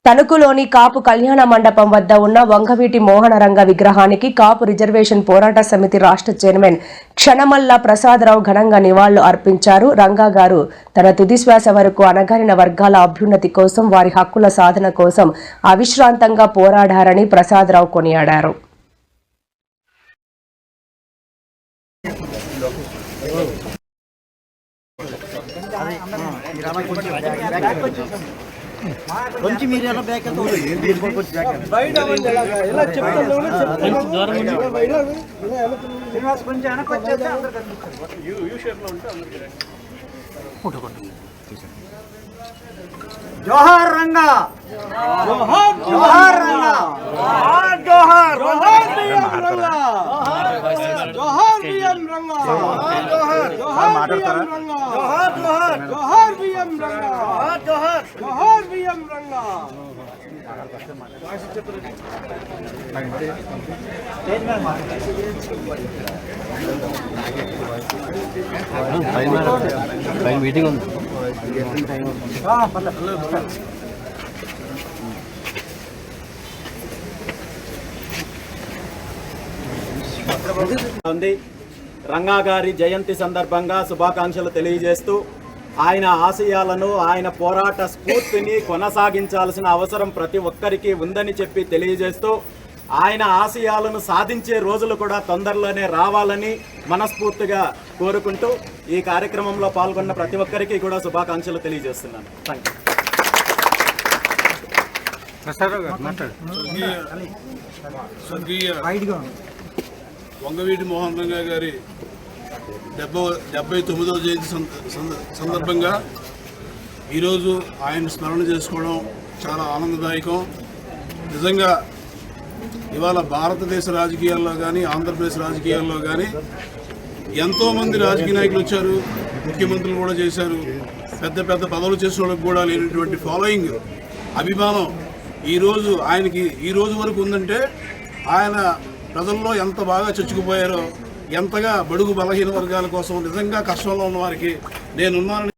తణుకులోని కాపు కళ్యాణ మండపం వద్ద ఉన్న వంగవీటి మోహనరంగ విగ్రహానికి కాపు రిజర్వేషన్ పోరాట సమితి రాష్ట్ర చైర్మన్ క్షణమల్ల ప్రసాదరావు ఘనంగా నివాళులు అర్పించారు. రంగా గారు తన తుదిశ్వాస వరకు అణగారిన వర్గాల అభ్యున్నతి కోసం, వారి హక్కుల సాధన కోసం అవిశ్రాంతంగా పోరాడారని ప్రసాదరావు కొనియాడారు. కొంచెం మీరు ఎలా బ్యాక్ జోహార్ రంగా, జోహార్ రంగా, జోహార్ రంగా, జోహార్ బిఎం రంగా, జోహార్ జోహార్ బిఎం రంగా, జోహార్ జోహార్ జోహార్ బిఎం రంగా, జోహార్ జోహార్ బిఎం రంగా. మీటింగ్ ఉంది. రంగా గారి జయంతి సందర్భంగా శుభాకాంక్షలు తెలియజేస్తూ ఆయన ఆశయాలను, ఆయన పోరాట స్ఫూర్తిని కొనసాగించాల్సిన అవసరం ప్రతి ఒక్కరికి ఉందని చెప్పి తెలియజేస్తూ ఆయన ఆశయాలను సాధించే రోజులు కూడా తొందరలోనే రావాలని మనస్ఫూర్తిగా కోరుకుంటూ ఈ కార్యక్రమంలో పాల్గొన్న ప్రతి ఒక్కరికి కూడా శుభాకాంక్షలు తెలియజేస్తున్నాను. Thank you. వంగవీటి మోహన్ రంగా గారి 79వ జయంతి సందర్భంగా ఈరోజు ఆయన స్మరణ చేసుకోవడం చాలా ఆనందదాయకం. నిజంగా ఇవాళ భారతదేశ రాజకీయాల్లో కానీ, ఆంధ్రప్రదేశ్ రాజకీయాల్లో కానీ ఎంతోమంది రాజకీయ నాయకులు వచ్చారు, ముఖ్యమంత్రులు కూడా చేశారు. పెద్ద పెద్ద పదవులు చేసిన వాళ్ళకి కూడా లేనటువంటి ఫాలోయింగ్, అభిమానం ఈరోజు ఆయనకి ఈ రోజు వరకు ఉందంటే ఆయన ప్రజల్లో ఎంత బాగా చొచ్చుకుపోయారో, ఎంతగా బడుగు బలహీన వర్గాల కోసం నిజంగా కష్టంలో ఉన్న వారికి నేనున్నానని